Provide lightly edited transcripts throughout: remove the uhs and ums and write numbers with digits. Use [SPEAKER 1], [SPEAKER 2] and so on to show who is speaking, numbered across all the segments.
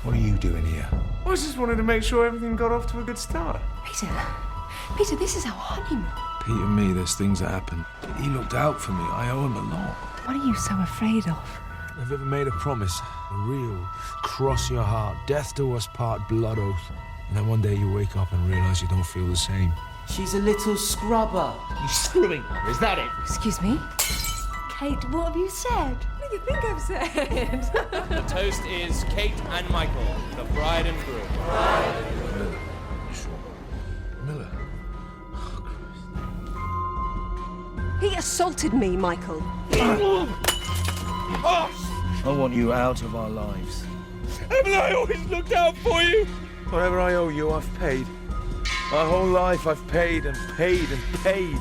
[SPEAKER 1] What are you doing here?
[SPEAKER 2] I just wanted to make sure everything got off to a good start.
[SPEAKER 3] Peter, this is our honeymoon.
[SPEAKER 1] Pete and me, there's things that happen. He looked out for me. I owe him a lot.
[SPEAKER 3] What are you so afraid of?
[SPEAKER 1] Have you ever made a promise? A real, cross your heart, death do us part blood oath. And then one day you wake up and realise you don't feel the same.
[SPEAKER 4] She's a little scrubber.
[SPEAKER 2] You screwing her, is that it?
[SPEAKER 3] Excuse me? Kate, what have you said? What do you think I've said?
[SPEAKER 5] The toast is Kate and Michael, the bride and groom.
[SPEAKER 1] Miller. You sure? Miller.
[SPEAKER 3] He assaulted me, Michael.
[SPEAKER 1] I want you out of our lives.
[SPEAKER 2] Haven't I always looked out for you? Whatever I owe you, I've paid. My whole life I've paid and paid and paid.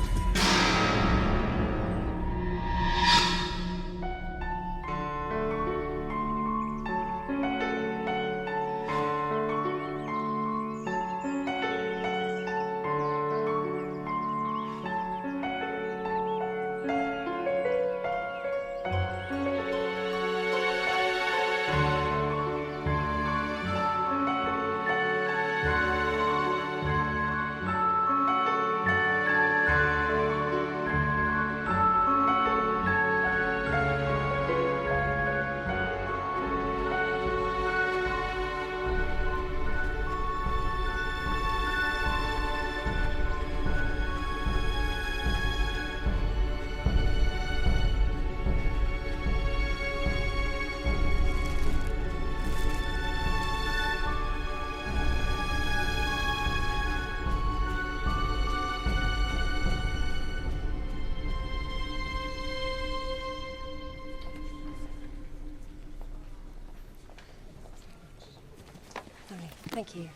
[SPEAKER 3] Thank you.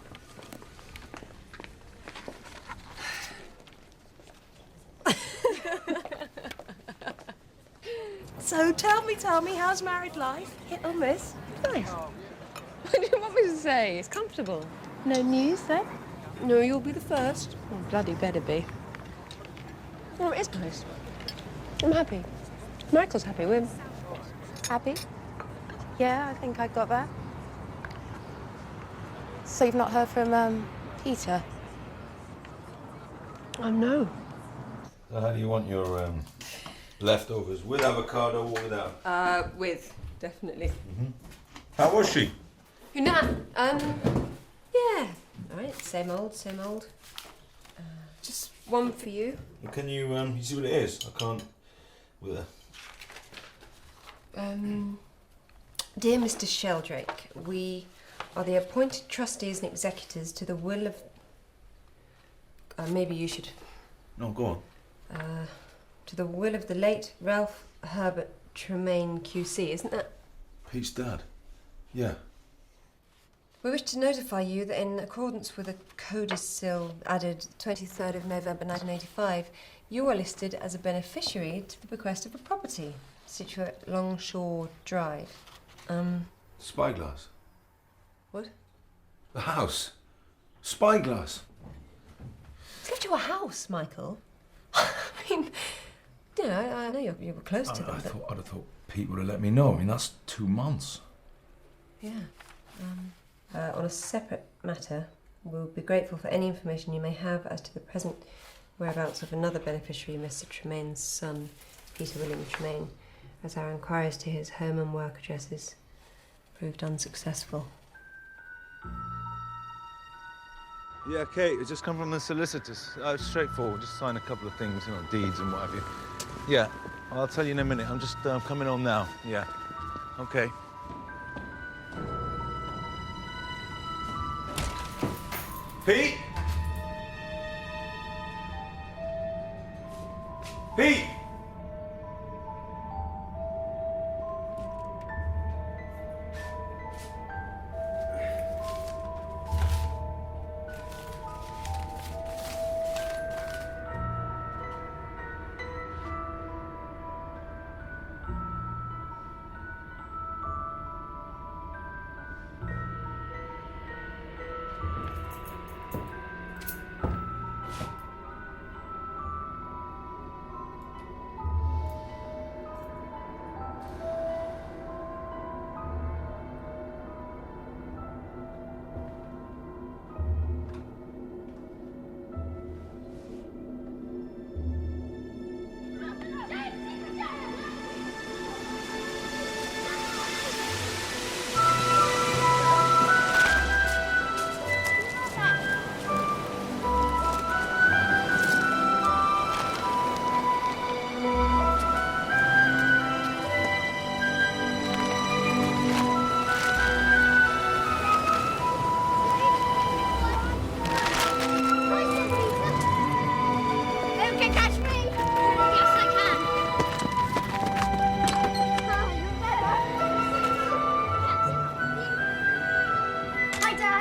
[SPEAKER 3] So tell me, how's married life? Hit or miss? Nice.
[SPEAKER 6] What do you want me to say? It's comfortable.
[SPEAKER 3] No news then? No, you'll be the first.
[SPEAKER 6] Oh, bloody better be.
[SPEAKER 3] Oh, it is nice. I'm happy. Michael's happy. We're happy. Yeah, I think I got that.
[SPEAKER 6] So you've not heard from, Peter?
[SPEAKER 3] Oh, no.
[SPEAKER 1] So how do you want your leftovers? With avocado or without?
[SPEAKER 3] With, definitely.
[SPEAKER 1] How was she?
[SPEAKER 3] You're not, yeah. All right, same old, same old. Just one for you.
[SPEAKER 1] Can you see what it is? I can't with her.
[SPEAKER 3] Dear Mr. Sheldrake, we are the appointed trustees and executors to the will of... maybe you should...
[SPEAKER 1] No, go on.
[SPEAKER 3] To the will of the late Ralph Herbert Tremaine QC, isn't that?
[SPEAKER 1] Pete's dad. Yeah.
[SPEAKER 3] We wish to notify you that in accordance with a codicil added 23rd of November 1985, you are listed as a beneficiary to the bequest of a property situate Longshore Drive.
[SPEAKER 1] Spyglass.
[SPEAKER 3] What?
[SPEAKER 1] The house. Spyglass.
[SPEAKER 3] Let's go to a house, Michael. I mean, you know, I know you were close to them, but...
[SPEAKER 1] I'd have thought Pete would have let me know. I mean, that's 2 months.
[SPEAKER 3] Yeah. On a separate matter, we'll be grateful for any information you may have as to the present whereabouts of another beneficiary, Mr. Tremaine's son, Peter William Tremaine, as our inquiries to his home and work addresses proved unsuccessful.
[SPEAKER 7] Yeah, Kate, it's just come from the solicitors. Straightforward, just sign a couple of things, you know, deeds and what have you. Yeah, I'll tell you in a minute. I'm just coming home now. Yeah. Okay.
[SPEAKER 1] Pete? Pete!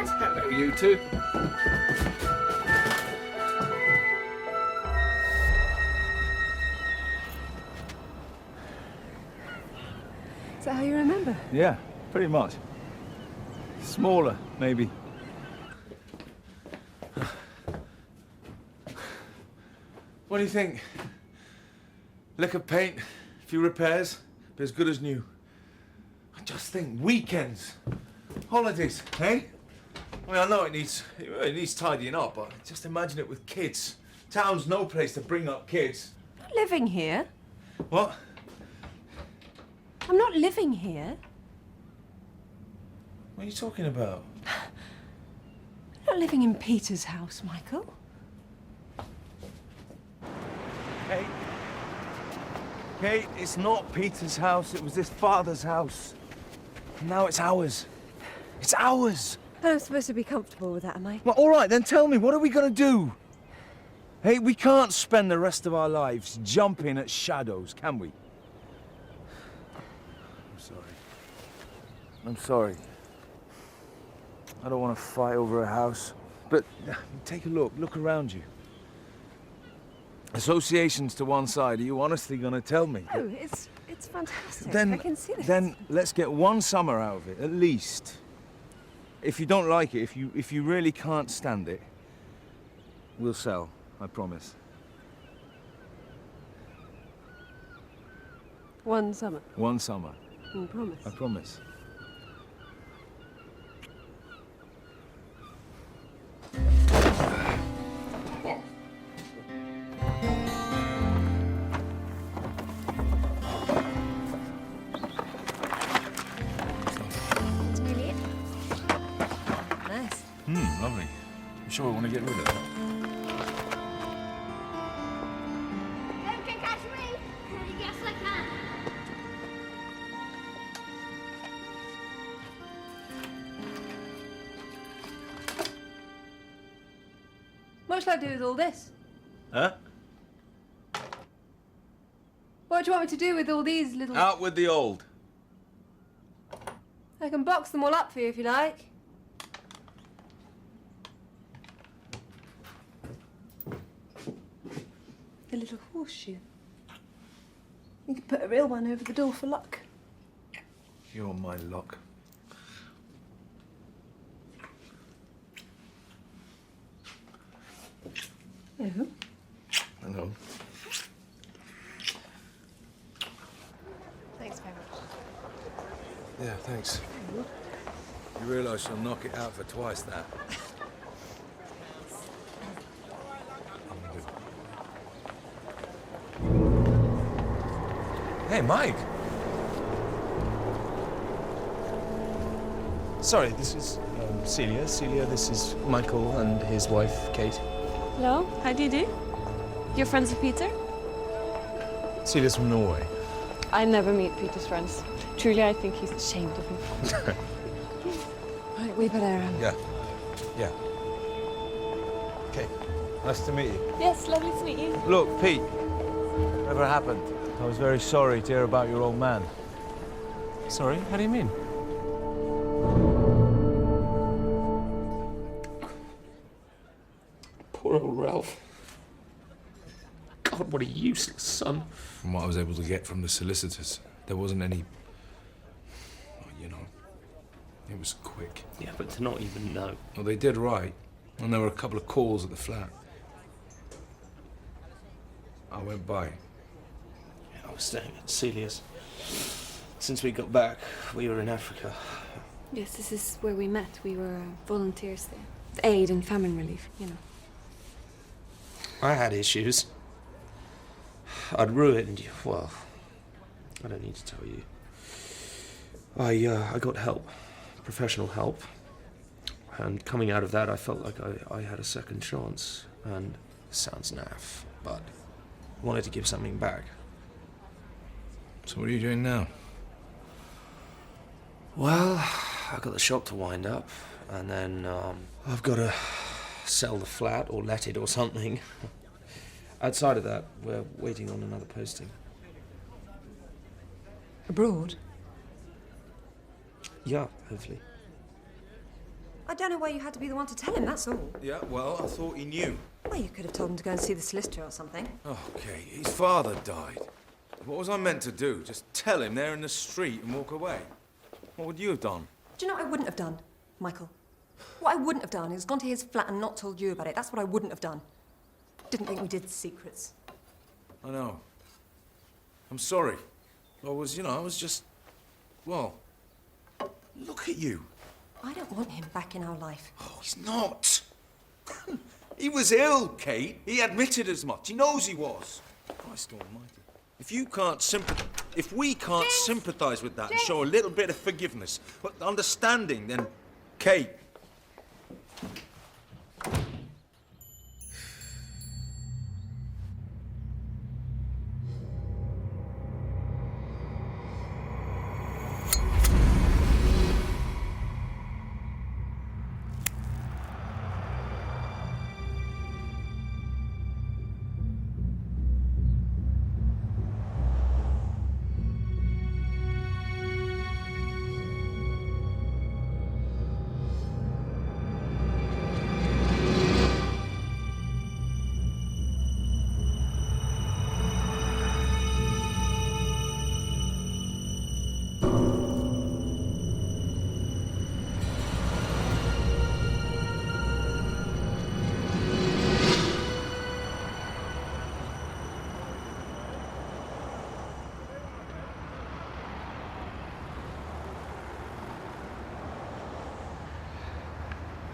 [SPEAKER 8] Dad.
[SPEAKER 9] Hello, you two.
[SPEAKER 3] Is that how you remember?
[SPEAKER 7] Yeah, pretty much. Smaller, maybe. What do you think? Lick of paint, a few repairs, but as good as new. Just think, weekends, holidays, eh? I mean, I know it needs tidying up, but just imagine it with kids. Town's no place to bring up kids.
[SPEAKER 3] I'm not living here.
[SPEAKER 7] What?
[SPEAKER 3] I'm not living here.
[SPEAKER 7] What are you talking about?
[SPEAKER 3] I'm not living in Peter's house, Michael.
[SPEAKER 7] Kate. Kate, it's not Peter's house. It was his father's house. And now it's ours. It's ours.
[SPEAKER 3] I'm supposed to be comfortable with that, am I?
[SPEAKER 7] Well, all right, then tell me, what are we going to do? Hey, we can't spend the rest of our lives jumping at shadows, can we? I'm sorry. I'm sorry. I don't want to fight over a house. But take a look. Look around you. Associations to one side. Are you honestly going to tell me?
[SPEAKER 3] Oh, it's fantastic.
[SPEAKER 7] Then,
[SPEAKER 3] I can see this.
[SPEAKER 7] Then let's get one summer out of it, at least. If you don't like it, if you really can't stand it, we'll sell, I promise.
[SPEAKER 3] One summer.
[SPEAKER 7] One summer.
[SPEAKER 3] I promise.
[SPEAKER 7] I promise.
[SPEAKER 3] Nice.
[SPEAKER 1] Lovely. I'm sure we want to get rid of that.
[SPEAKER 8] You can catch me. Yes, I can.
[SPEAKER 3] What shall I do with all this?
[SPEAKER 7] Huh?
[SPEAKER 3] What do you want me to do with all these little...
[SPEAKER 7] Out with the old.
[SPEAKER 3] I can box them all up for you if you like. A little horseshoe. You can put a real one over the door for luck.
[SPEAKER 7] You're my luck.
[SPEAKER 3] Hello.
[SPEAKER 7] Hello.
[SPEAKER 3] Thanks very much.
[SPEAKER 7] Yeah, thanks. You realise you'll knock it out for twice that. Hey, Mike.
[SPEAKER 5] Sorry, this is Celia. Celia, this is Michael and his wife, Kate.
[SPEAKER 6] Hello, how do you do? You're friends with Peter?
[SPEAKER 5] Celia's from Norway.
[SPEAKER 6] I never meet Peter's friends. Truly, I think he's ashamed of me. Right, we better...
[SPEAKER 7] Yeah. Yeah. Okay. Nice to meet you.
[SPEAKER 6] Yes, lovely to meet you.
[SPEAKER 7] Look, Pete, whatever happened, I was very sorry to hear about your old man.
[SPEAKER 5] Sorry, how do you mean? Poor old Ralph. God, what a useless son.
[SPEAKER 1] From what I was able to get from the solicitors, there wasn't any... You know, it was quick.
[SPEAKER 5] Yeah, but to not even know.
[SPEAKER 1] Well, they did right, and there were a couple of calls at the flat. I went by.
[SPEAKER 5] I was staying at Celia's. Since we got back, we were in Africa.
[SPEAKER 6] Yes, this is where we met. We were volunteers there. Aid and famine relief, you know.
[SPEAKER 5] I had issues. I'd ruined you. Well, I don't need to tell you. I got help, professional help. And coming out of that, I felt like I had a second chance. And it sounds naff, but I wanted to give something back.
[SPEAKER 1] So what are you doing now?
[SPEAKER 5] Well, I've got the shop to wind up, and then I've got to sell the flat or let it or something. Outside of that, we're waiting on another posting.
[SPEAKER 3] Abroad?
[SPEAKER 5] Yeah, hopefully.
[SPEAKER 3] I don't know why you had to be the one to tell him, that's all.
[SPEAKER 7] Yeah, well, I thought he knew.
[SPEAKER 3] Well, you could have told him to go and see the solicitor or something.
[SPEAKER 7] Okay, his father died. What was I meant to do? Just tell him there in the street and walk away? What would you have done?
[SPEAKER 3] Do you know what I wouldn't have done, Michael? What I wouldn't have done is gone to his flat and not told you about it. That's what I wouldn't have done. Didn't think we did secrets.
[SPEAKER 7] I know. I'm sorry. I was just... Well, look at you.
[SPEAKER 3] I don't want him back in our life.
[SPEAKER 7] Oh, he's not. He was ill, Kate. He admitted as much. He knows he was. Christ almighty. If we can't sympathise with that and show a little bit of forgiveness, but understanding, then, Kate.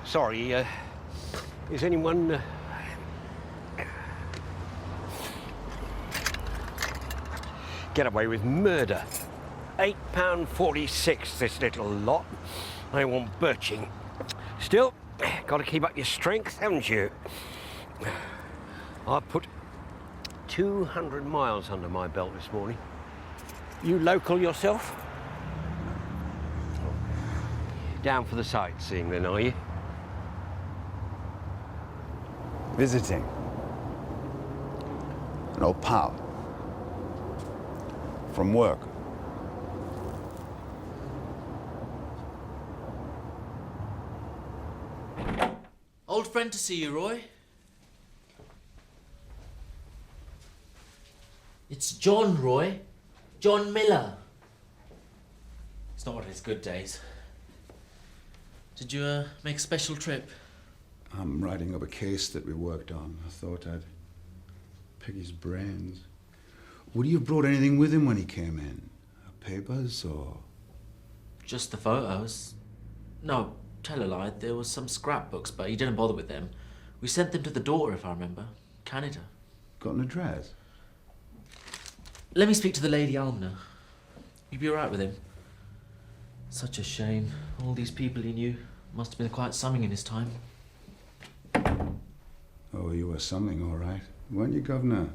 [SPEAKER 9] Sorry, is anyone... Get away with murder. £8.46 this little lot. I want birching. Still, got to keep up your strength, haven't you? I've put 200 miles under my belt this morning. You local yourself? Down for the sightseeing then, are you?
[SPEAKER 10] Visiting. An old pal. From work.
[SPEAKER 4] Old friend to see you, Roy. It's John, Roy. John Miller. It's not one of his good days. Did you make a special trip?
[SPEAKER 10] I'm writing up a case that we worked on. I thought I'd pick his brains. Would he have brought anything with him when he came in? Papers or...?
[SPEAKER 4] Just the photos. No, tell a lie. There was some scrapbooks, but he didn't bother with them. We sent them to the daughter, if I remember. Canada.
[SPEAKER 10] Got an address?
[SPEAKER 4] Let me speak to the lady almoner. You'd be all right with him. Such a shame. All these people he knew. Must have been quite something in his time.
[SPEAKER 10] Oh, you were something, all right. Weren't you, Governor?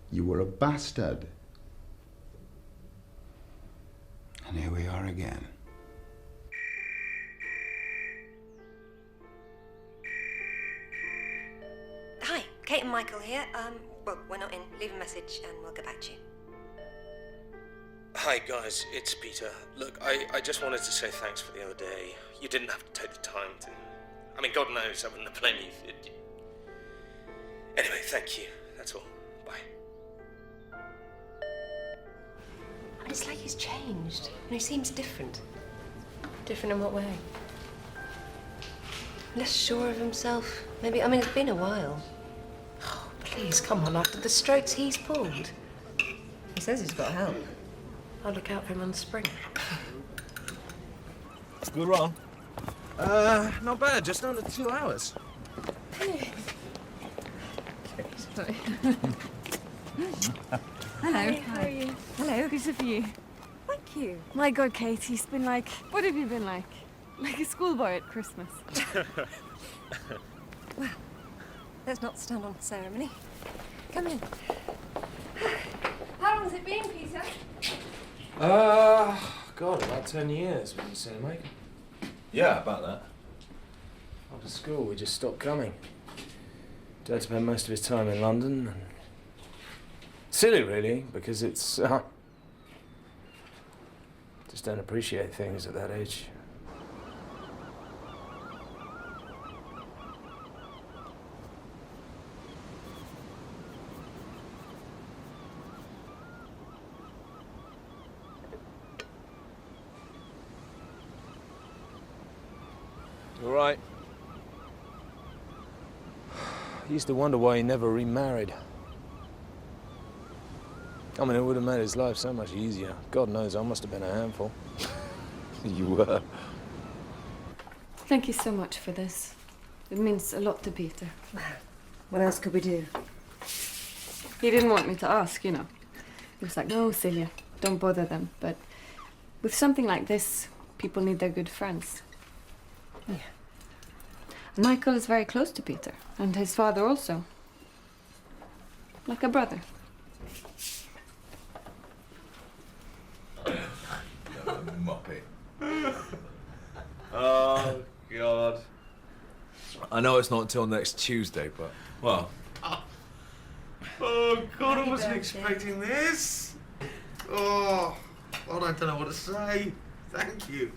[SPEAKER 10] You were a bastard. And here we are again.
[SPEAKER 3] Hi, Kate and Michael here. Well, we're not in. Leave a message and we'll get back to you.
[SPEAKER 5] Hi guys, it's Peter. Look, I just wanted to say thanks for the other day. You didn't have to take the time to... I mean, God knows I wouldn't have blamed you. Anyway, thank you. That's all. Bye.
[SPEAKER 3] It's like he's changed. And he seems different. Different in what way? Less sure of himself. Maybe, I mean, it's been a while. Oh, please, come on, after the strokes he's pulled. He says he's got help. I'll look out for him on the spring.
[SPEAKER 7] Good run.
[SPEAKER 5] Not bad, just under 2 hours.
[SPEAKER 6] Sorry. Hello. Hi, how are you? Hello. Good to see you. Thank you. My God, Kate, he's been like... What have you been like? Like a schoolboy at Christmas.
[SPEAKER 3] Well, let's not stand on ceremony. Come in.
[SPEAKER 6] How long's it been, Peter?
[SPEAKER 5] God, about 10 years, wouldn't you say, Mike?
[SPEAKER 7] Yeah, about that.
[SPEAKER 5] After school, we just stopped coming. Dad spent most of his time in London. And... Silly, really, because it's... just don't appreciate things at that age.
[SPEAKER 1] You're right. I used to wonder why he never remarried. I mean, it would have made his life so much easier. God knows, I must have been a handful.
[SPEAKER 7] You were.
[SPEAKER 6] Thank you so much for this. It means a lot to Peter.
[SPEAKER 3] What else could we do?
[SPEAKER 6] He didn't want me to ask, you know. He was like, no, Celia, don't bother them. But with something like this, people need their good friends.
[SPEAKER 3] Yeah.
[SPEAKER 6] Michael is very close to Peter, and his father also. Like a brother.
[SPEAKER 7] Muppet. Oh, God. I know it's not until next Tuesday, but, well. Oh, God, I wasn't expecting this. Oh, God, I don't know what to say. Thank you.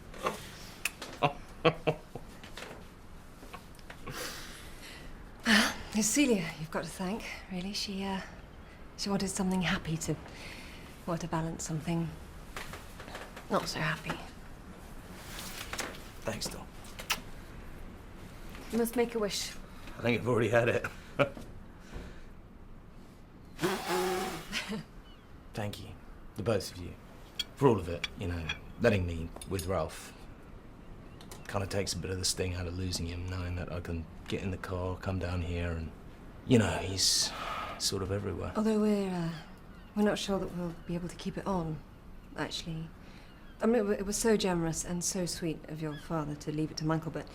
[SPEAKER 3] It's Celia you've got to thank, really. She wanted something happy to balance something not so happy.
[SPEAKER 5] Thanks, Dom.
[SPEAKER 6] You must make a wish.
[SPEAKER 5] I think I've already had it. Thank you, the both of you, for all of it. You know, letting me with Ralph kind of takes a bit of the sting out of losing him, knowing that I can get in the car, come down here, and, you know, he's sort of everywhere.
[SPEAKER 3] Although we're not sure that we'll be able to keep it on, actually. I mean, it was so generous and so sweet of your father to leave it to Michael, but,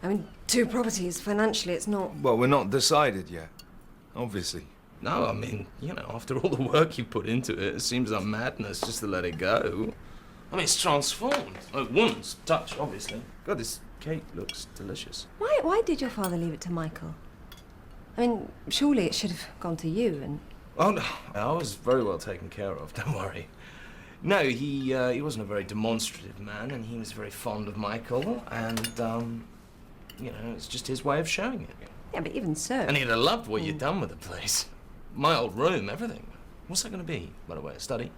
[SPEAKER 3] I mean, 2 properties, financially, it's not...
[SPEAKER 7] Well, we're not decided yet, obviously.
[SPEAKER 5] No, I mean, you know, after all the work you put into it, it seems like madness just to let it go. I mean, it's transformed. A woman's touch, obviously. God, this cake looks delicious.
[SPEAKER 3] Why did your father leave it to Michael? I mean, surely it should have gone to you and...
[SPEAKER 5] Oh, no, I was very well taken care of, don't worry. No, he wasn't a very demonstrative man, and he was very fond of Michael, and, you know, it's just his way of showing it.
[SPEAKER 3] Yeah, but even so...
[SPEAKER 5] And he'd have loved what you'd done with the place. My old room, everything. What's that going to be, by the way, a study?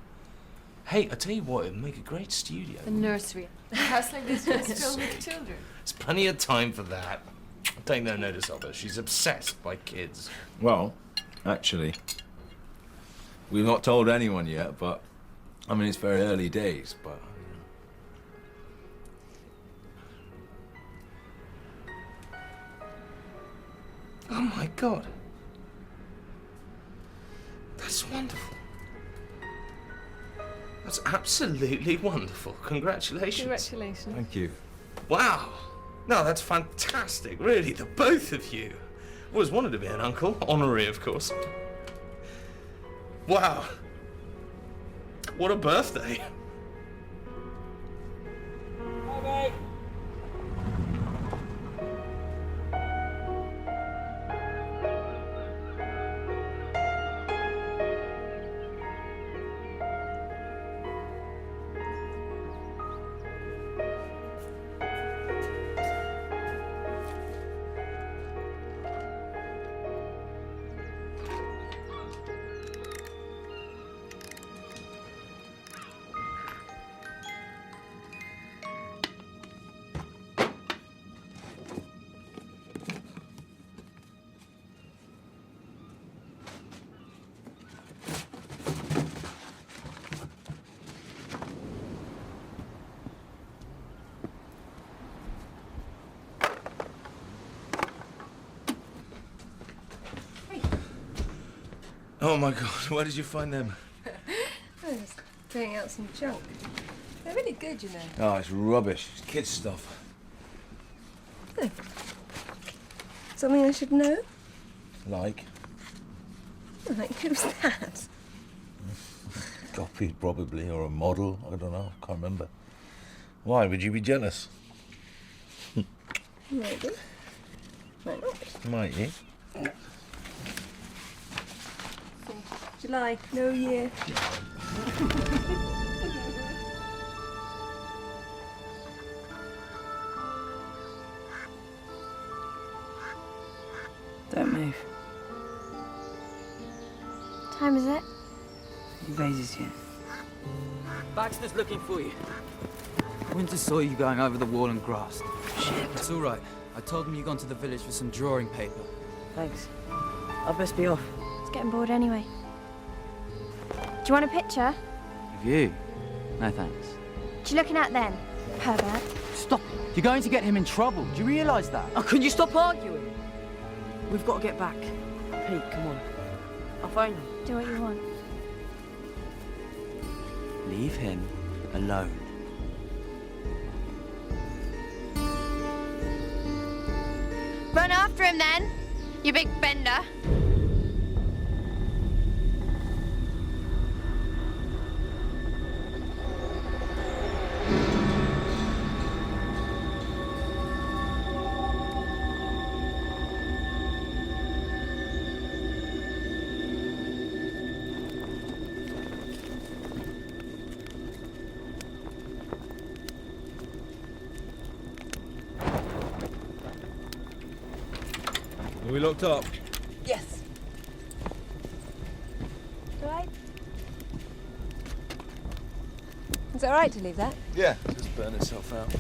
[SPEAKER 5] Hey, I tell you what, it'd make a great studio.
[SPEAKER 6] A nursery. A house like this is filled with children.
[SPEAKER 5] There's plenty of time for that. Take no notice of her. She's obsessed by kids.
[SPEAKER 7] Well, actually, we've not told anyone yet, but, I mean, it's very early days, but...
[SPEAKER 5] Oh, my God. That's wonderful. That's absolutely wonderful. Congratulations.
[SPEAKER 6] Congratulations.
[SPEAKER 7] Thank you.
[SPEAKER 5] Wow. No, that's fantastic, really, the both of you. Always wanted to be an uncle. Honorary, of course. Wow. What a birthday.
[SPEAKER 9] Bye,
[SPEAKER 7] Oh, my God, where did you find them?
[SPEAKER 3] I was throwing out some junk. They're really good, you know.
[SPEAKER 7] Oh, it's rubbish. It's kids' stuff.
[SPEAKER 3] Oh. Something I should know?
[SPEAKER 7] Like?
[SPEAKER 3] Like, who's that?
[SPEAKER 11] Copied, probably, or a model. I don't know. Can't remember. Why? Would you be jealous?
[SPEAKER 3] Maybe. Might not be.
[SPEAKER 11] Might you?
[SPEAKER 3] July, no year.
[SPEAKER 12] Don't move.
[SPEAKER 8] What time is it?
[SPEAKER 12] Vases yet.
[SPEAKER 9] Baxter's looking for you.
[SPEAKER 12] Winter saw you going over the wall and grasped. Shit. It's all right. I told him you'd gone to the village for some drawing paper.
[SPEAKER 13] Thanks. I'll best be off.
[SPEAKER 8] It's getting bored anyway. Do you want a picture?
[SPEAKER 12] Of you? No thanks.
[SPEAKER 8] What you looking at then, pervert?
[SPEAKER 12] Stop it. You're going to get him in trouble. Do you realise that?
[SPEAKER 13] Oh, can you stop arguing? We've got to get back. Pete, come on. I'll phone him.
[SPEAKER 8] Do what you want.
[SPEAKER 12] Leave him alone.
[SPEAKER 8] Run after him then, you big bender.
[SPEAKER 2] Are we locked up?
[SPEAKER 13] Yes.
[SPEAKER 3] Right. Is it all right to leave that?
[SPEAKER 2] Yeah, just burn itself out.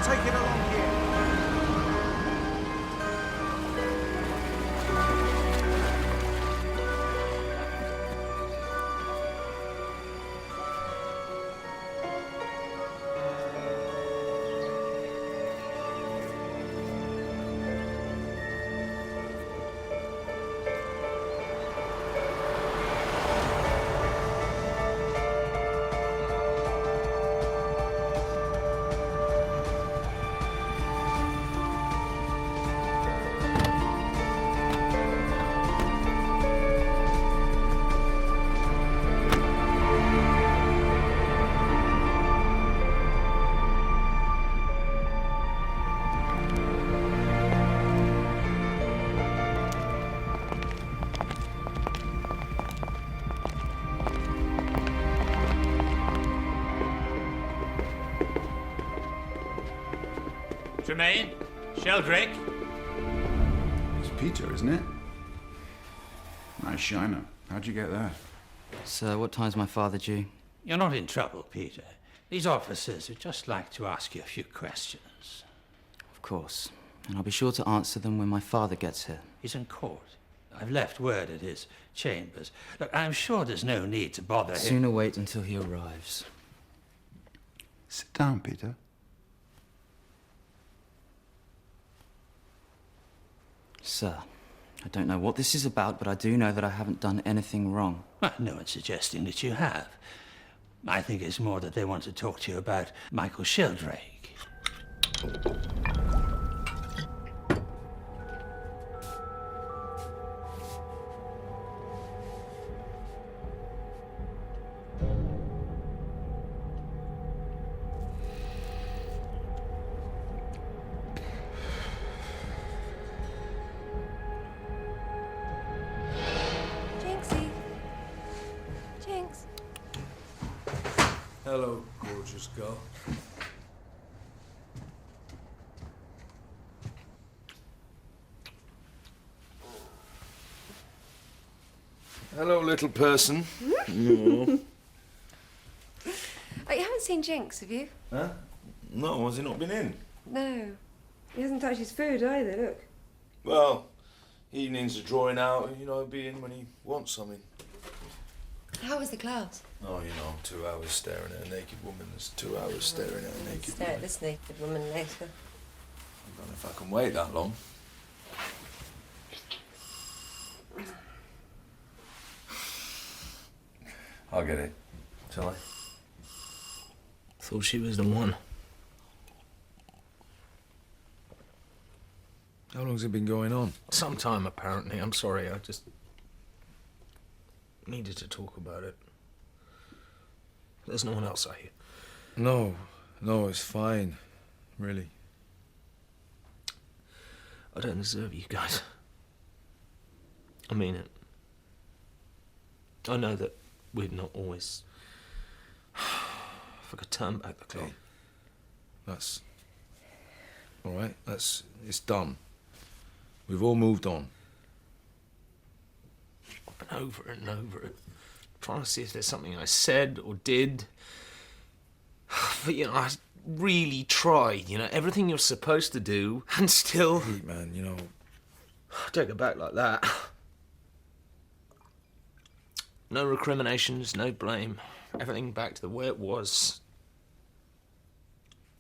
[SPEAKER 7] Take it along here.
[SPEAKER 14] Tremaine? Sheldrake?
[SPEAKER 10] It's Peter, isn't it? Nice shiner. How'd you get that?
[SPEAKER 12] Sir, what time's my father due?
[SPEAKER 14] You're not in trouble, Peter. These officers would just like to ask you a few questions.
[SPEAKER 12] Of course. And I'll be sure to answer them when my father gets here.
[SPEAKER 14] He's in court. I've left word at his chambers. Look, I'm sure there's no need to bother him.
[SPEAKER 12] Sooner wait until he arrives.
[SPEAKER 10] Sit down, Peter.
[SPEAKER 12] Sir, I don't know what this is about, but I do know that I haven't done anything wrong.
[SPEAKER 14] Well, no one's suggesting that you have. I think it's more that they want to talk to you about Michael Sheldrake.
[SPEAKER 1] Hello, gorgeous girl. Hello, little person. No.
[SPEAKER 3] Oh, you haven't seen Jinx, have you?
[SPEAKER 7] Huh? No, has he not been in?
[SPEAKER 3] No. He hasn't touched his food either, look.
[SPEAKER 7] Well, evenings are drawing out, and, you know, he'll be in when he wants something.
[SPEAKER 3] How was the class?
[SPEAKER 7] Oh, you know, 2 hours staring at a naked woman is 2 hours staring at a naked
[SPEAKER 3] Stare at
[SPEAKER 7] woman.
[SPEAKER 3] this naked woman later.
[SPEAKER 7] I don't know if I can wait that long. I'll get it. Shall I?
[SPEAKER 5] Thought she was the one.
[SPEAKER 7] How long's it been going on?
[SPEAKER 5] Some time, apparently. I'm sorry, I just needed to talk about it. There's no one else, I hear.
[SPEAKER 7] No, it's fine. Really.
[SPEAKER 5] I don't deserve you guys. I mean it. I know that we're not always... If I could turn back the clock.
[SPEAKER 7] Okay. That's... all right, it's done. We've all moved on.
[SPEAKER 5] I've been over it and over it. Trying to see if there's something I said or did. But, you know, I really tried, you know, everything you're supposed to do, and still...
[SPEAKER 7] Pete, man, you know...
[SPEAKER 5] Take it back like that. No recriminations, no blame. Everything back to the way it was.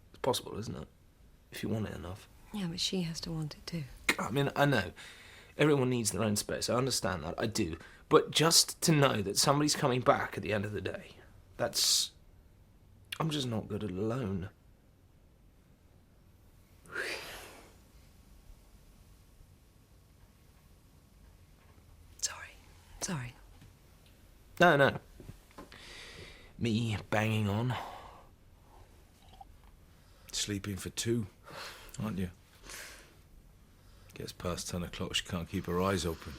[SPEAKER 5] It's possible, isn't it? If you want it enough.
[SPEAKER 3] Yeah, but she has to want it too.
[SPEAKER 5] I mean, I know. Everyone needs their own space. I understand that. I do. But just to know that somebody's coming back at the end of the day, that's... I'm just not good at alone.
[SPEAKER 3] Sorry.
[SPEAKER 5] No. Me banging on.
[SPEAKER 7] Sleeping for 2, aren't you? Gets past 10 o'clock, she can't keep her eyes open.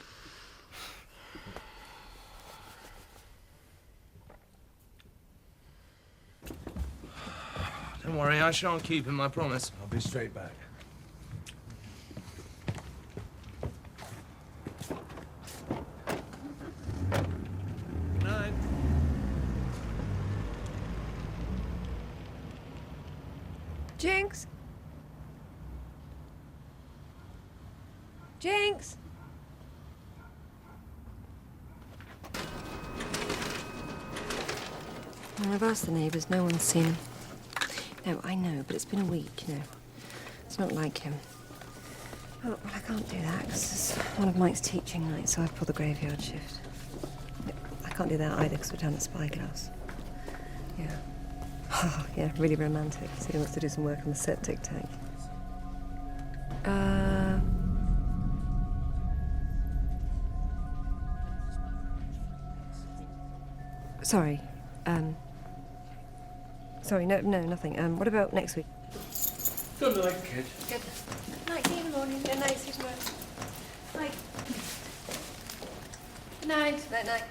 [SPEAKER 5] Don't worry, I shan't keep him, I promise.
[SPEAKER 7] I'll be straight back.
[SPEAKER 5] Good night.
[SPEAKER 3] Jinx? Jinx? Well, I've asked the neighbours, no one's seen him. No, I know, but it's been a week, you know. It's not like him. Oh, well, I can't do that, because it's one of Mike's teaching nights, so I've pulled the graveyard shift. I can't do that either, because we're down at Spyglass. Yeah. Oh, yeah, really romantic. So he wants to do some work on the septic tank. Sorry. Sorry, no, nothing. What about next week?
[SPEAKER 7] Good night, kid.
[SPEAKER 3] Good night. See you in the morning. Good night. See you tomorrow. Night. Good night. Night, night.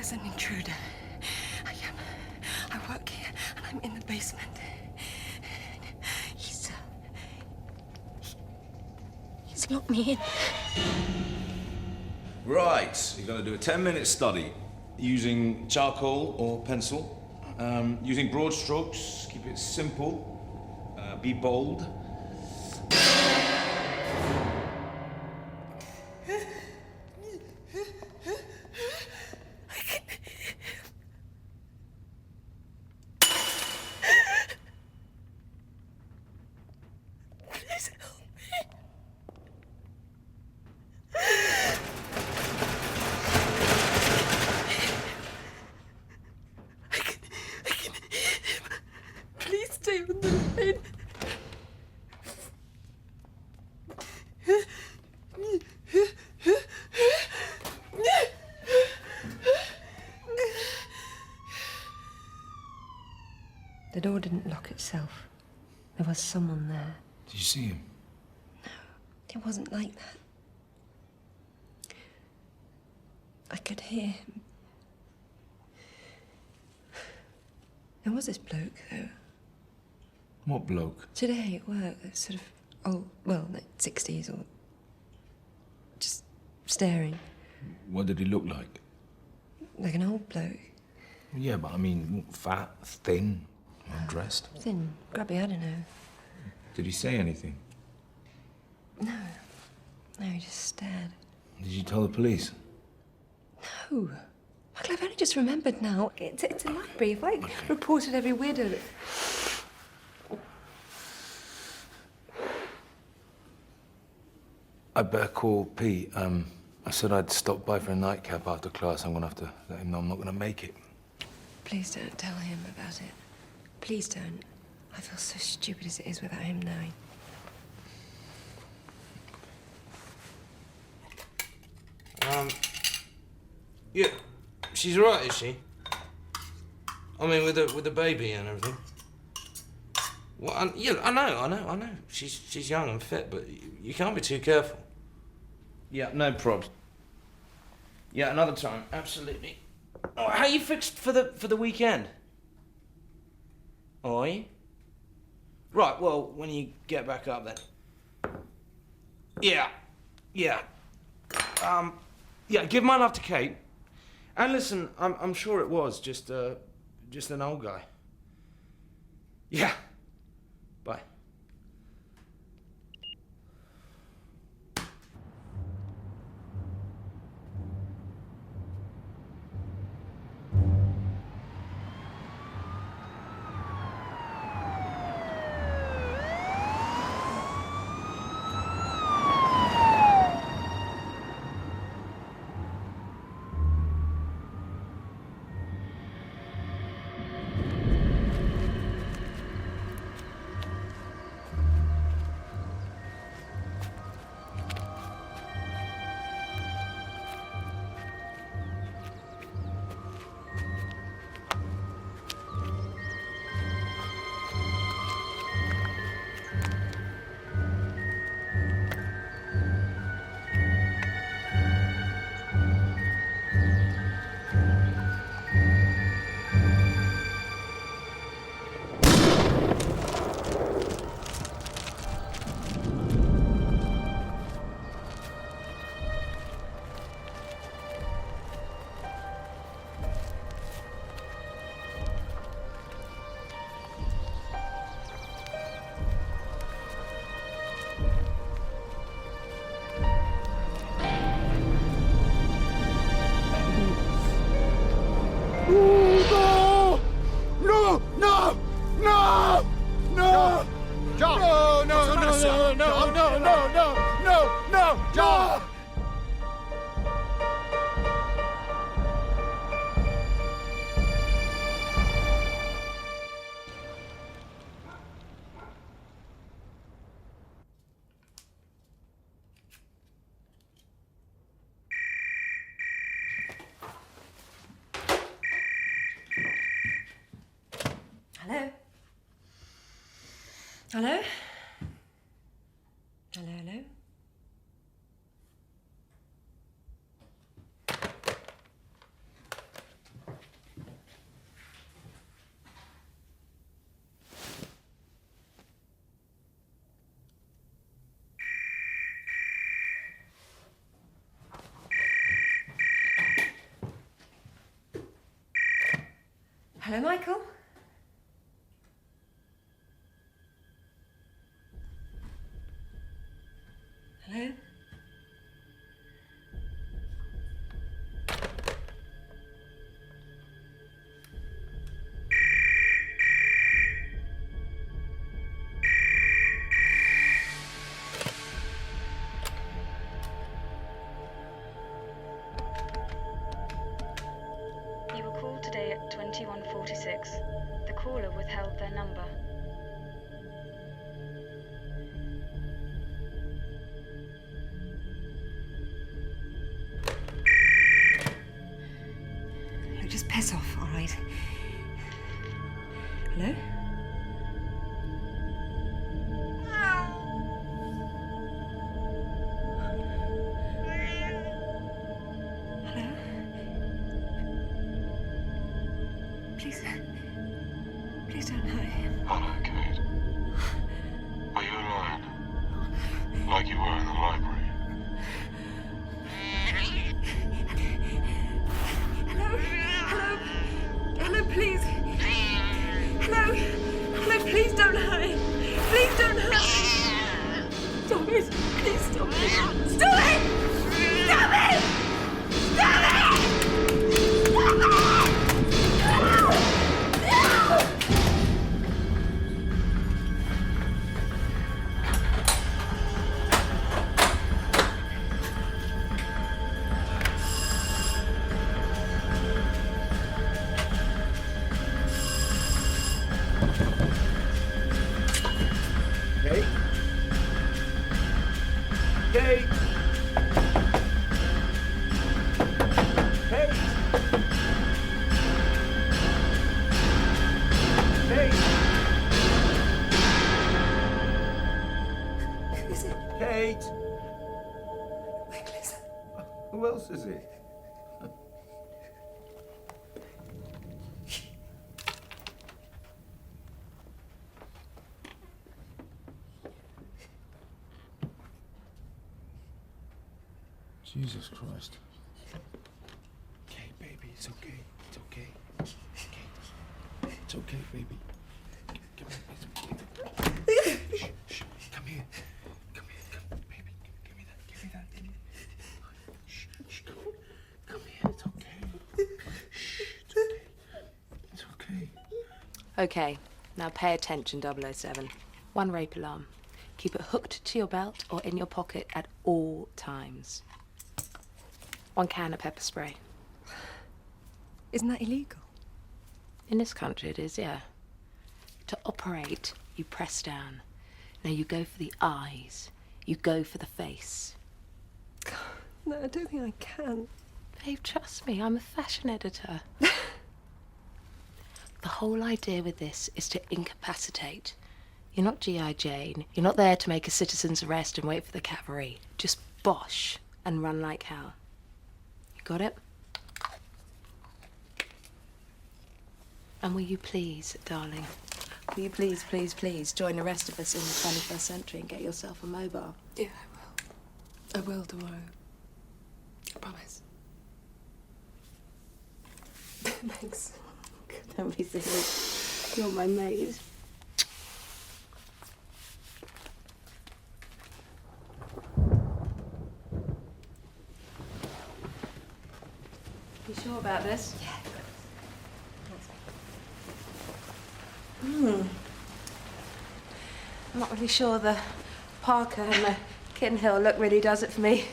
[SPEAKER 15] There's an intruder. I work here, and I'm in the basement. He's locked me in.
[SPEAKER 16] Right, you're going to do a 10-minute study using charcoal or pencil, using broad strokes, keep it simple, be bold.
[SPEAKER 15] Please help me. I can hear him. Please stay on the line.
[SPEAKER 3] The door didn't lock itself. There was someone there.
[SPEAKER 1] Did you see him?
[SPEAKER 3] It wasn't like that. I could hear him. There was this bloke, though.
[SPEAKER 1] What bloke?
[SPEAKER 3] Today at work, sort of old, well, like 60s or just staring.
[SPEAKER 1] What did he look like?
[SPEAKER 3] Like an old bloke.
[SPEAKER 1] Yeah, but I mean, fat, thin, undressed.
[SPEAKER 3] Thin, grubby, I don't know.
[SPEAKER 1] Did he say anything?
[SPEAKER 3] No. No, he just stared.
[SPEAKER 1] Did you tell the police?
[SPEAKER 3] No. Michael, I've only just remembered now. It's a library. If I reported every weirdo that...
[SPEAKER 1] I'd better call Pete. I said I'd stop by for a nightcap after class. I'm gonna have to let him know I'm not gonna make it.
[SPEAKER 3] Please don't tell him about it. Please don't. I feel so stupid as it is without him knowing.
[SPEAKER 2] Yeah, she's all right, is she? I mean, with the baby and everything. Well, yeah, I know. She's young and fit, but you can't be too careful. Yeah, no probs. Yeah, another time, absolutely. Oh, how you fixed for the weekend? Oh, are you? Right. Well, when you get back up, then. Yeah. Yeah. Give my love to Kate. And listen, I'm sure it was just an old guy. Yeah. Bye.
[SPEAKER 3] Hello? Hello? Hello, hello? Hello, Michael. Hello?
[SPEAKER 17] You were called today at 21:46. The caller withheld their number.
[SPEAKER 3] Look, just piss off, all right? Hello? Hello? Please. Please don't hurt him.
[SPEAKER 18] Hello, Kate. Are you alone? Like you were in the library?
[SPEAKER 15] Hello? Hello? Hello, please. Hello? Hello, please don't hurt him. Please don't hurt him. Stop it. Please stop it. Stop it! Stop it! Stop it! Stop it! No! No!
[SPEAKER 7] Kate? Kate? Kate? Kate?
[SPEAKER 15] Who is it?
[SPEAKER 7] Kate?
[SPEAKER 15] Michael, is it?
[SPEAKER 7] Who else is it? Jesus Christ. Okay, baby, it's okay. It's okay. Okay. It's okay, baby. Come here. Shh, shh. Come here. Come here. Come, baby. Give me that. Give me that. Give me that. Shh, shh. Come here. It's okay. Shh. It's okay. It's okay.
[SPEAKER 19] Okay, now pay attention, 007. One rape alarm. Keep it hooked to your belt or in your pocket at all times. One can of pepper spray.
[SPEAKER 3] Isn't that illegal?
[SPEAKER 19] In this country it is, yeah. To operate, you press down. Now you go for the eyes. You go for the face.
[SPEAKER 3] No, I don't think I can.
[SPEAKER 19] Babe, trust me, I'm a fashion editor. The whole idea with this is to incapacitate. You're not G.I. Jane. You're not there to make a citizen's arrest and wait for the cavalry. Just bosh and run like hell. You got it? And will you please, darling, will you please, please, please join the rest of us in the 21st century and get yourself a mobile?
[SPEAKER 15] Yeah, I will tomorrow. I promise. Thanks.
[SPEAKER 19] Don't be silly. You're my maid. You sure about this?
[SPEAKER 3] Yeah.
[SPEAKER 19] I'm not really sure the Parker and the Kitten Hill look really does it for me.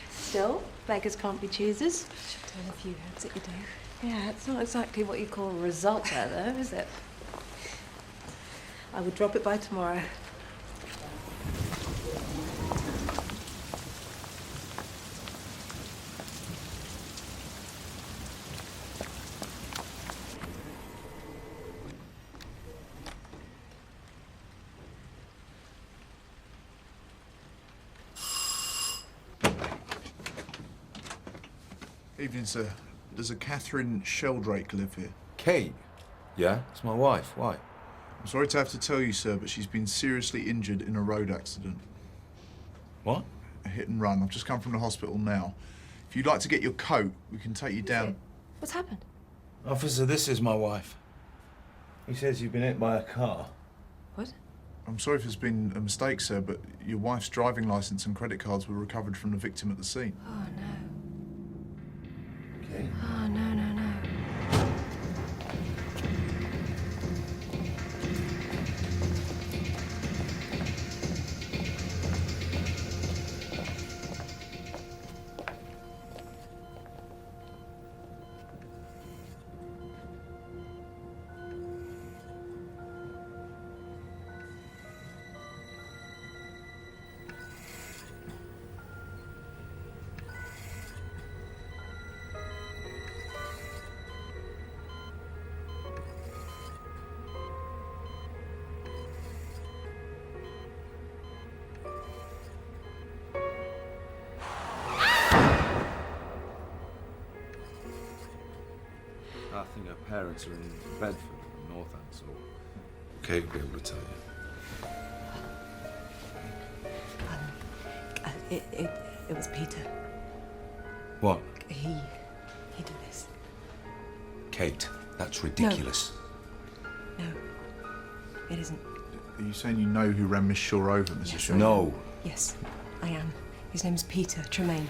[SPEAKER 19] Still, beggars can't be choosers.
[SPEAKER 3] Should turn a few heads that you do.
[SPEAKER 19] Yeah, it's not exactly what you call a result there, though, is it? I would drop it by tomorrow.
[SPEAKER 20] Evening, sir. Does a Catherine Sheldrake live here?
[SPEAKER 16] Kate? Yeah, it's my wife. Why?
[SPEAKER 20] I'm sorry to have to tell you, sir, but she's been seriously injured in a road accident.
[SPEAKER 16] What?
[SPEAKER 20] A hit and run. I've just come from the hospital now. If you'd like to get your coat, we can take you down.
[SPEAKER 3] What's happened?
[SPEAKER 7] Officer, this is my wife. He says you've been hit by a car.
[SPEAKER 3] What?
[SPEAKER 20] I'm sorry if it's been a mistake, sir, but your wife's driving licence and credit cards were recovered from the victim at the scene.
[SPEAKER 3] Oh, no.
[SPEAKER 7] Okay.
[SPEAKER 3] Oh, no, no, no.
[SPEAKER 16] I think her parents are in Bedford, Northants, or Kate will be able to tell you.
[SPEAKER 3] It was Peter.
[SPEAKER 16] What?
[SPEAKER 3] He did this.
[SPEAKER 16] Kate, that's ridiculous.
[SPEAKER 3] No, it isn't.
[SPEAKER 20] Are you saying you know who ran Miss Shaw over, Mrs. Shaw?
[SPEAKER 16] No.
[SPEAKER 3] Yes, I am. His name's Peter Tremaine.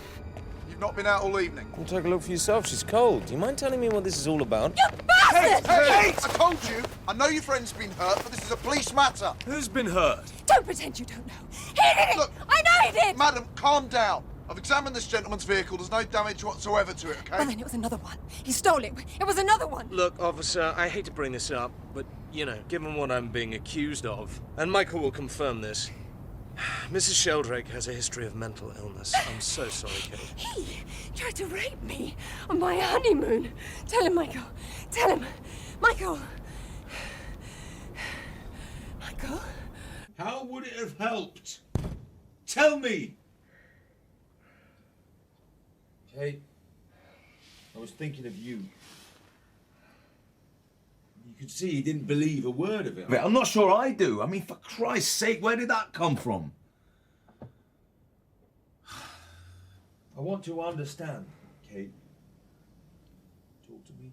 [SPEAKER 20] You've not been out all evening.
[SPEAKER 2] Well, take a look for yourself. She's cold. Do you mind telling me what this is all about?
[SPEAKER 15] You bastard!
[SPEAKER 20] Hey! I told you! I know your friend's been hurt, but this is a police matter.
[SPEAKER 16] Who's been hurt?
[SPEAKER 15] Don't pretend you don't know. He did it!
[SPEAKER 20] Look,
[SPEAKER 15] I know he did!
[SPEAKER 20] Madam, calm down. I've examined this gentleman's vehicle. There's no damage whatsoever to it, okay?
[SPEAKER 15] Well, then it was another one. He stole it. It was another one.
[SPEAKER 2] Look, officer, I hate to bring this up, but, you know, given what I'm being accused of, and Michael will confirm this, Mrs. Sheldrake has a history of mental illness. I'm so sorry, Kate.
[SPEAKER 15] He tried to rape me on my honeymoon. Tell him, Michael. Tell him. Michael. Michael?
[SPEAKER 7] How would it have helped? Tell me! Kate, I was thinking of you. You could see he didn't believe a word of it. I'm not sure I do. I mean, for Christ's sake, where did that come from? I want to understand, Kate. Talk to me.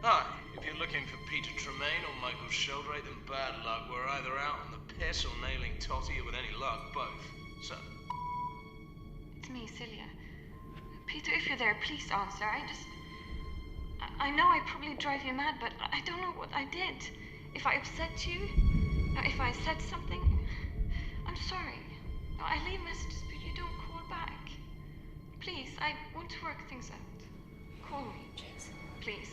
[SPEAKER 2] Hi, if you're looking for Peter Tremaine or Michael Sheldrake, then bad luck. We're either out on the piss or nailing Totty, or with any luck, both. So,
[SPEAKER 17] It's me, Celia. Peter, if you're there, please answer. I know I probably drive you mad, but I don't know what I did. If I upset you, or if I said something, I'm sorry. I leave messages, but you don't call back. Please, I want to work things out. Call me.
[SPEAKER 3] Jinx.
[SPEAKER 17] Please.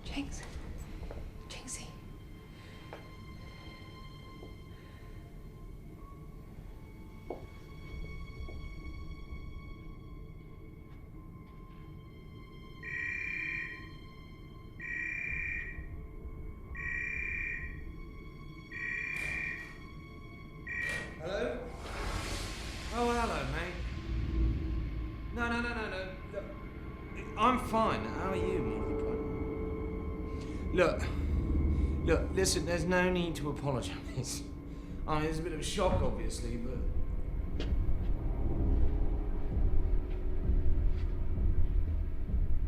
[SPEAKER 3] Jinx. Jinxie.
[SPEAKER 2] hello? Oh, hello, mate. No. Look, I'm fine. How are you, more than Look, listen, there's no need to apologise. I mean, it's a bit of a shock, obviously, but...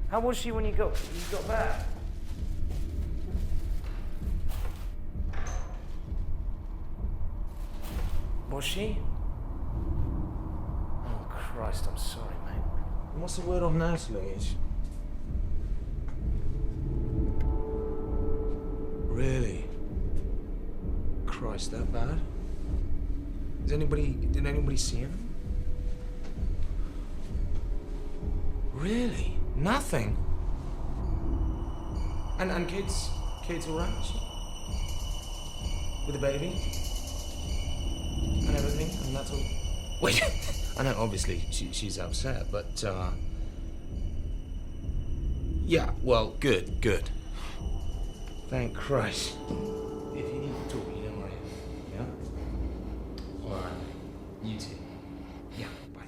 [SPEAKER 2] How was she when you got back? Was she? Christ, I'm sorry, mate. And what's the word on Natalie? Really? Christ, that bad? Did anybody see him? Really? Nothing? And kids all right? With the baby? And everything? And that's all? Wait, I know obviously she's upset, but yeah, well, good. Thank Christ. If you need to talk, you don't worry. Yeah? Alright. You too. Yeah, bye.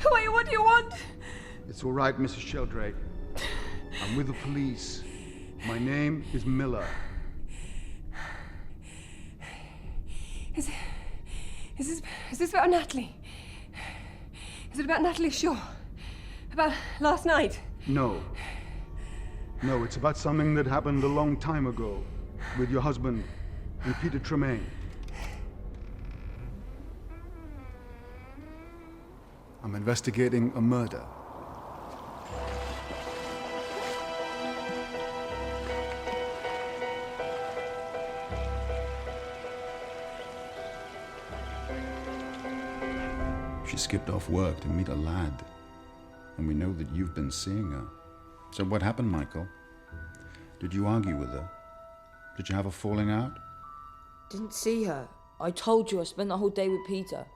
[SPEAKER 15] Who are you? What do you want?
[SPEAKER 10] It's all right, Mrs. Sheldrake. I'm with the police. My name is Miller.
[SPEAKER 15] Is this about Natalie? Is it about Natalie Shaw? About last night?
[SPEAKER 10] No. No, it's about something that happened a long time ago with your husband and Peter Tremaine. I'm investigating a murder. She skipped off work to meet a lad, and we know that you've been seeing her. So what happened, Michael? Did you argue with her? Did you have a falling out?
[SPEAKER 13] Didn't see her. I told you I spent the whole day with Peter.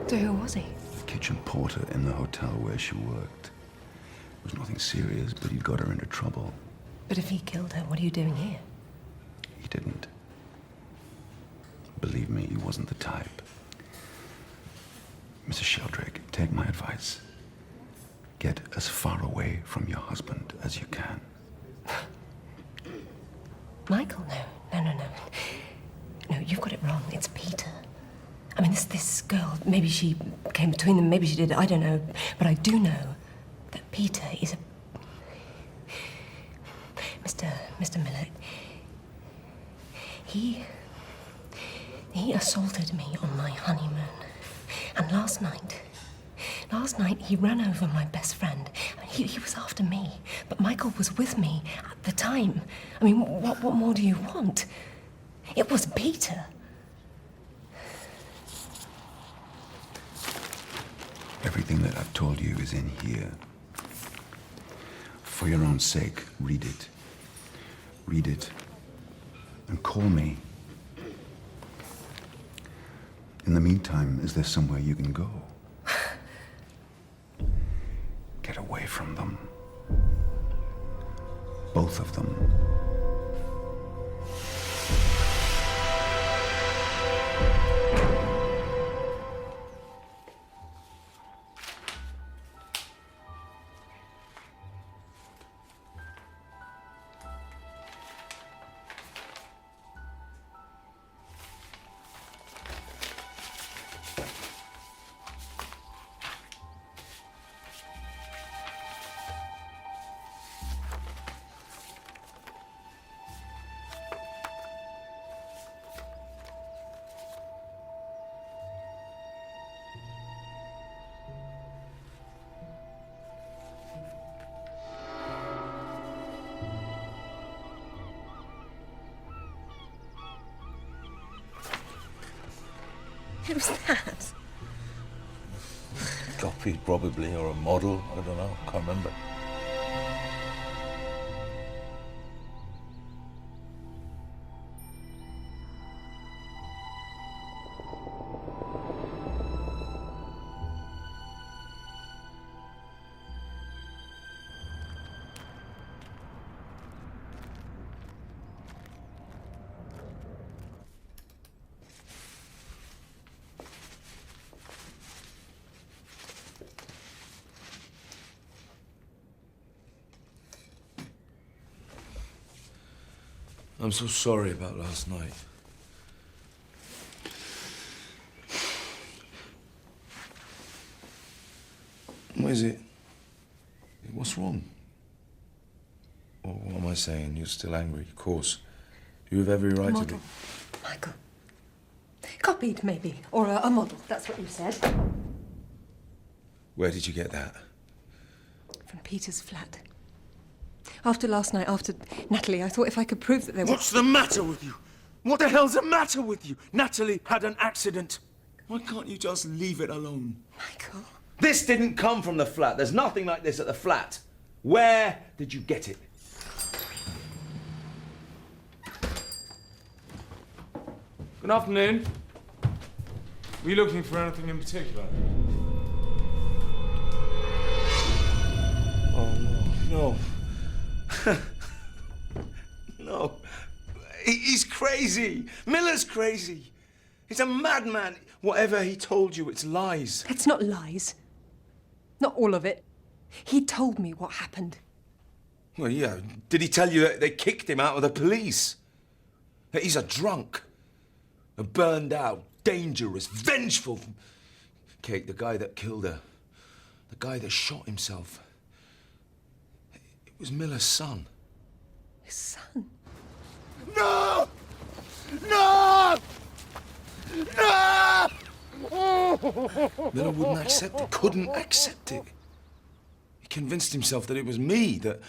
[SPEAKER 3] So who was he?
[SPEAKER 10] Kitchen porter in the hotel where she worked. It was nothing serious, but he'd got her into trouble.
[SPEAKER 3] But if he killed her, what are you doing here?
[SPEAKER 10] He didn't. Believe me, he wasn't the type. Mrs. Sheldrake, take my advice. Get as far away from your husband as you can.
[SPEAKER 3] Michael, no. No, you've got it wrong. It's Peter. I mean, this girl, maybe she came between them, maybe she did, I don't know. But I do know that Peter is a... Mr. Miller, he assaulted me on my honeymoon. And last night he ran over my best friend. I mean, he was after me, but Michael was with me at the time. I mean, what more do you want? It was Peter.
[SPEAKER 10] Everything that I've told you is in here. For your own sake, read it. Read it. And call me. In the meantime, is there somewhere you can go? Get away from them. Both of them.
[SPEAKER 3] Who's that?
[SPEAKER 11] trophy, probably, or a model. I don't know. Can't remember.
[SPEAKER 1] I'm so sorry about last night. What is it? What's wrong? Well, what am I saying? You're still angry, of course. You have every right to be.
[SPEAKER 15] Michael. Copied, maybe. Or a model. That's what you said.
[SPEAKER 1] Where did you get that?
[SPEAKER 15] From Peter's flat. After last night, after Natalie, I thought if I could prove that there was...
[SPEAKER 7] What's the matter with you? What the hell's the matter with you? Natalie had an accident. Why can't you just leave it alone?
[SPEAKER 15] Michael.
[SPEAKER 5] This didn't come from the flat. There's nothing like this at the flat. Where did you get it?
[SPEAKER 7] Good afternoon. Were you looking for anything in particular?
[SPEAKER 1] Oh, no. No. He's crazy. Miller's crazy. He's a madman. Whatever he told you, it's lies.
[SPEAKER 15] It's not lies. Not all of it. He told me what happened.
[SPEAKER 1] Well, yeah. Did he tell you that they kicked him out of the police? That he's a drunk? A burned out, dangerous, vengeful... Kate, the guy that killed her. The guy that shot himself. It was Miller's son.
[SPEAKER 15] His son?
[SPEAKER 7] No! No! No!
[SPEAKER 1] Miller wouldn't accept it, couldn't accept it. He convinced himself that it was me, that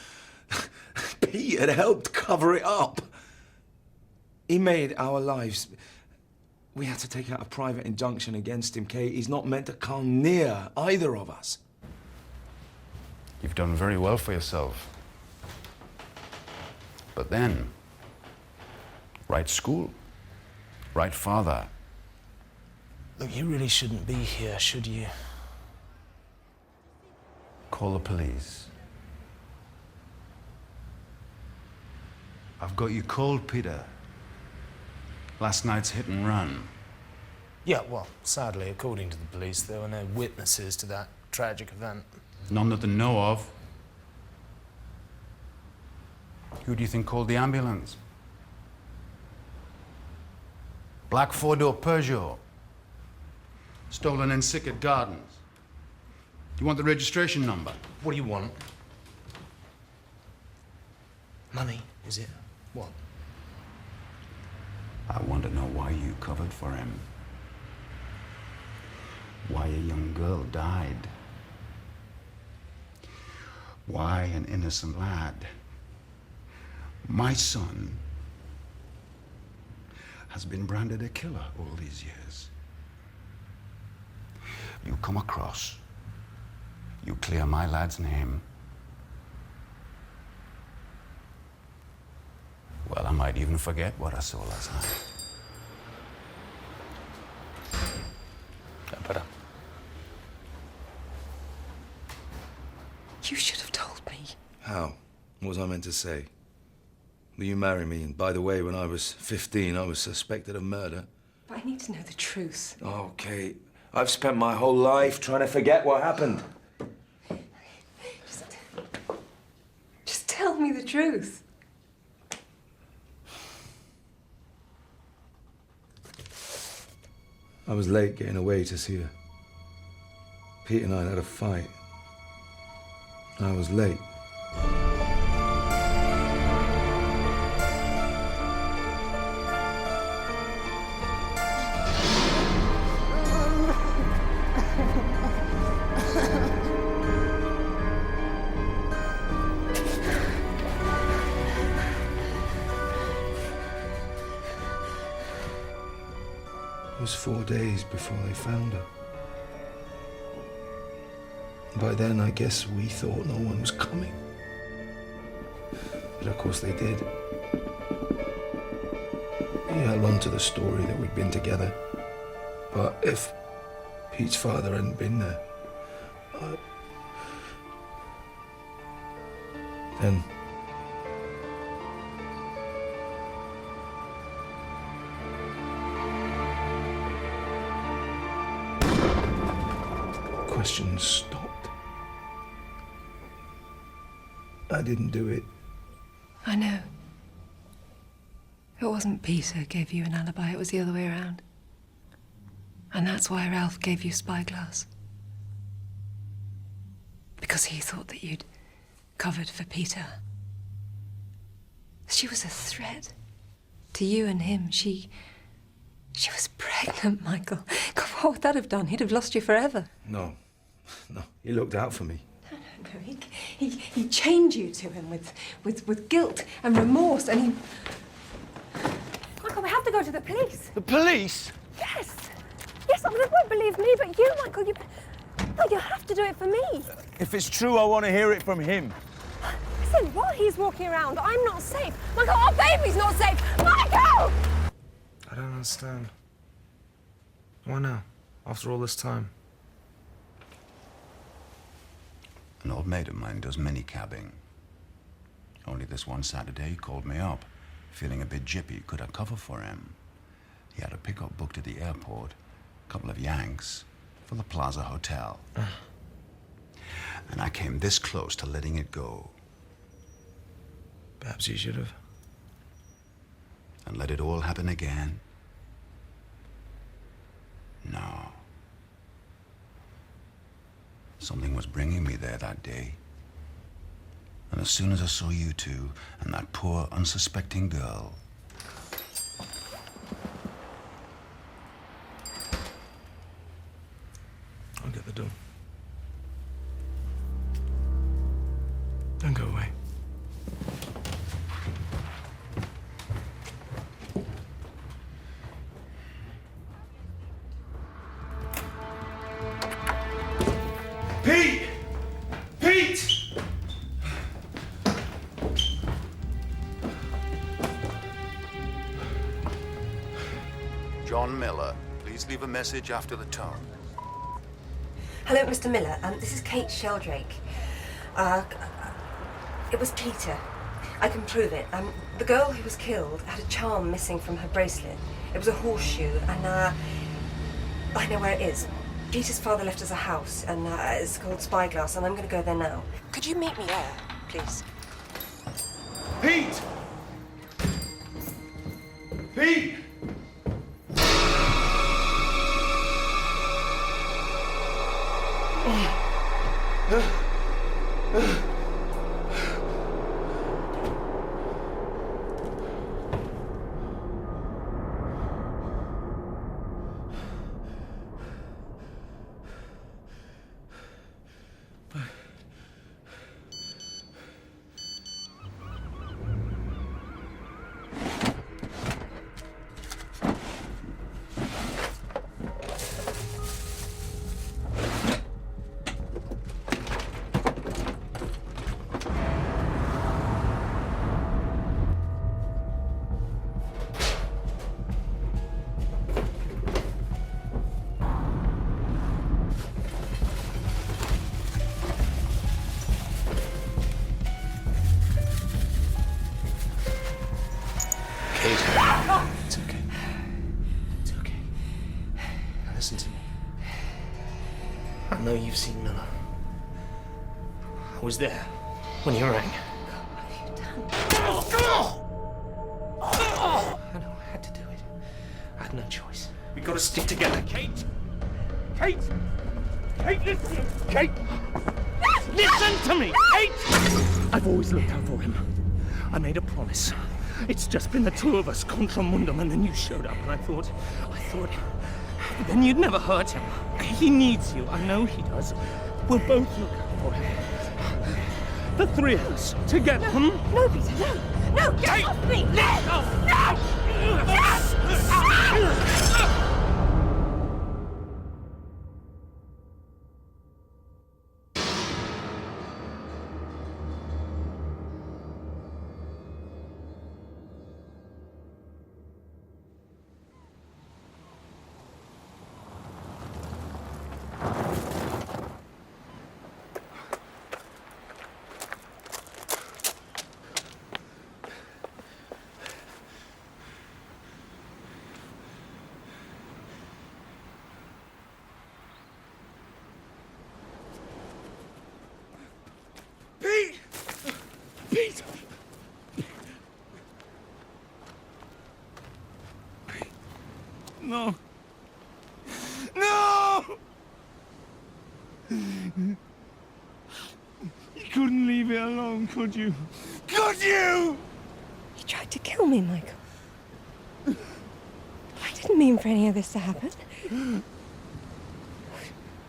[SPEAKER 1] Pete had helped cover it up. He made our lives... We had to take out a private injunction against him, Kate. He's not meant to come near either of us.
[SPEAKER 10] You've done very well for yourself. But then, right school, right father.
[SPEAKER 5] Look, you really shouldn't be here, should you?
[SPEAKER 10] Call the police. I've got you cold, Peter. Last night's hit and run.
[SPEAKER 5] Yeah, well, sadly, according to the police, there were no witnesses to that tragic event.
[SPEAKER 10] None that they know of. Who do you think called the ambulance? Black four-door Peugeot. Stolen in Sickett Gardens. You want the registration number?
[SPEAKER 5] What do you want? Money, is it? What?
[SPEAKER 10] I want to know why you covered for him. Why a young girl died. Why an innocent lad. My son has been branded a killer all these years. You come across, you clear my lad's name. Well, I might even forget what I saw last night.
[SPEAKER 5] Better.
[SPEAKER 15] You should have told me.
[SPEAKER 1] How? What was I meant to say? Will you marry me? And by the way, when I was 15, I was suspected of murder.
[SPEAKER 15] But I need to know the truth.
[SPEAKER 1] Okay. I've spent my whole life trying to forget what happened.
[SPEAKER 15] Just tell me the truth.
[SPEAKER 1] I was late getting away to see her. Pete and I had a fight. I was late. It was 4 days before they found her. By then, I guess we thought no one was coming. But of course they did. He held on to the story that we'd been together. But if Pete's father hadn't been there, then... questions stopped. I didn't do it.
[SPEAKER 3] I know. It wasn't Peter gave you an alibi, it was the other way around. And that's why Ralph gave you spyglass. Because he thought that you'd covered for Peter. She was a threat to you and him. She was pregnant, Michael. God, what would that have done? He'd have lost you forever.
[SPEAKER 1] No, he looked out for me.
[SPEAKER 3] No, he chained you to him with guilt and remorse, and he...
[SPEAKER 15] Michael, we have to go to the police.
[SPEAKER 7] The police?
[SPEAKER 15] Yes. Yes, I mean, they won't believe me, but you, Michael, you have to do it for me.
[SPEAKER 7] If it's true, I want to hear it from him.
[SPEAKER 15] Listen, while he's walking around, I'm not safe. Michael, our baby's not safe. Michael!
[SPEAKER 2] I don't understand. Why now? After all this time?
[SPEAKER 10] An old mate of mine does mini-cabbing. Only this one Saturday, he called me up, feeling a bit jippy. Could I cover for him? He had a pickup booked at the airport, a couple of Yanks, for the Plaza Hotel. And I came this close to letting it go.
[SPEAKER 2] Perhaps you should have.
[SPEAKER 10] And let it all happen again? No. Something was bringing me there that day. And as soon as I saw you two and that poor, unsuspecting girl,
[SPEAKER 2] I'll get the door. Don't go away.
[SPEAKER 7] Pete! Pete!
[SPEAKER 10] John Miller, please leave a message after the tone.
[SPEAKER 3] Hello, Mr. Miller. This is Kate Sheldrake. It was Peter. I can prove it. The girl who was killed had a charm missing from her bracelet. It was a horseshoe, and I know where it is. Peter's father left us a house, and it's called Spyglass, and I'm going to go there now. Could you meet me there, please?
[SPEAKER 7] Pete! Pete!
[SPEAKER 2] It's okay. It's okay. Now listen to me. I know you've seen Miller. I was there when you rang. I know, I had to do it. I had no choice. We gotta stick together, Kate! Kate! Kate, listen! Kate! Listen to me! Kate!
[SPEAKER 21] I've always looked out for him. I made a promise. It's just been the two of us contra mundum, and then you showed up, and I thought, then you'd never hurt him. He needs you. I know he does. We'll both look out for him. The three of us, together.
[SPEAKER 15] No, Peter, no! No, get off me! No!
[SPEAKER 21] No. No! You couldn't leave it alone, could you? Could you?
[SPEAKER 15] You tried to kill me, Michael. I didn't mean for any of this to happen.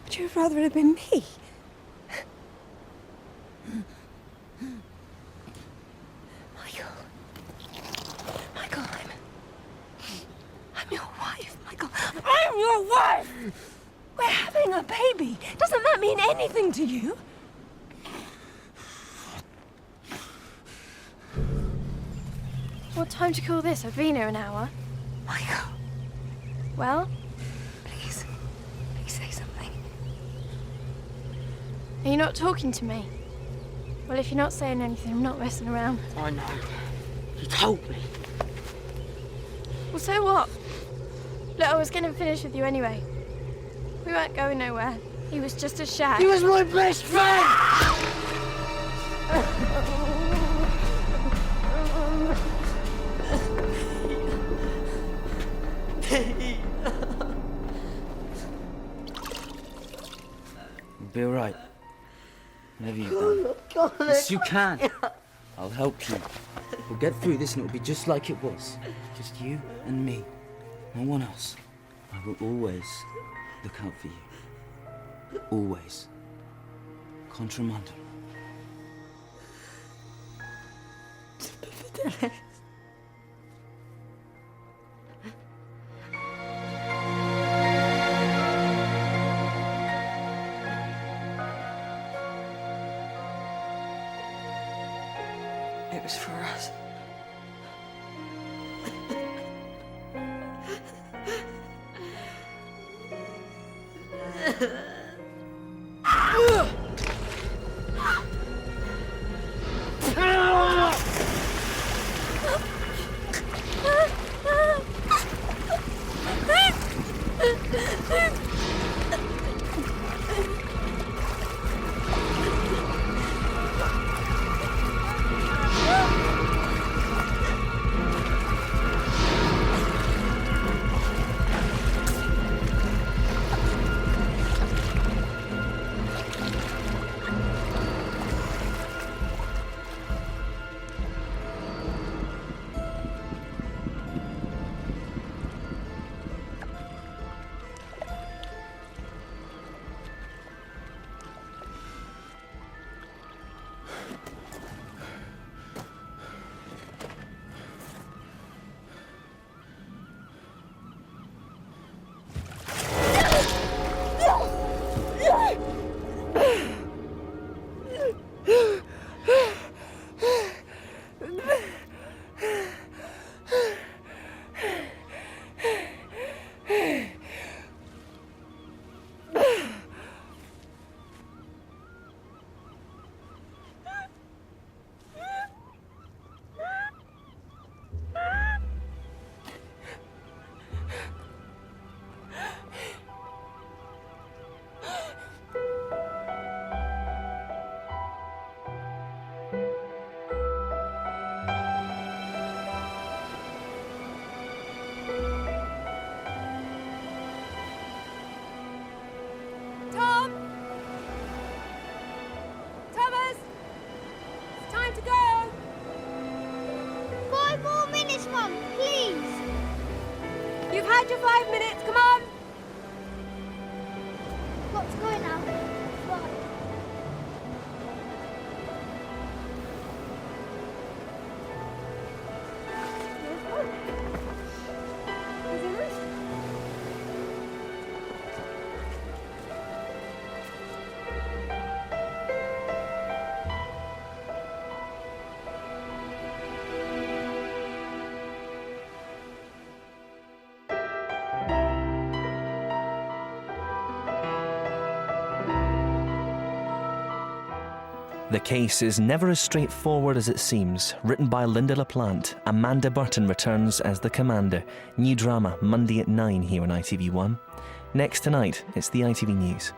[SPEAKER 15] Would you have rather it had been me? Michael, I'm your wife, Michael. I'm your wife! We're having a baby. Doesn't that mean anything to you?
[SPEAKER 4] What time to call this? I've been here an hour.
[SPEAKER 15] Michael.
[SPEAKER 4] Well?
[SPEAKER 15] Please say something.
[SPEAKER 4] Are you not talking to me? Well, if you're not saying anything, I'm not messing around.
[SPEAKER 13] I know. You told me.
[SPEAKER 4] Well, so what? Look, I was getting finished with you anyway. We weren't going nowhere. He was just a shag.
[SPEAKER 13] He was my best friend!
[SPEAKER 12] You'll be alright. Whatever you've done.
[SPEAKER 13] God.
[SPEAKER 12] Yes, you can. I'll help you. We'll get through this and it'll be just like it was. Just you and me. No one else. I will always look out for you. Always. Contra mundum.
[SPEAKER 13] It was for us.
[SPEAKER 15] You've had your 5 minutes, come on!
[SPEAKER 8] What's going on? What?
[SPEAKER 22] The case is never as straightforward as it seems. Written by Linda LaPlante, Amanda Burton returns as the commander. New drama Monday at 9 here on ITV1. Next tonight, it's the ITV News.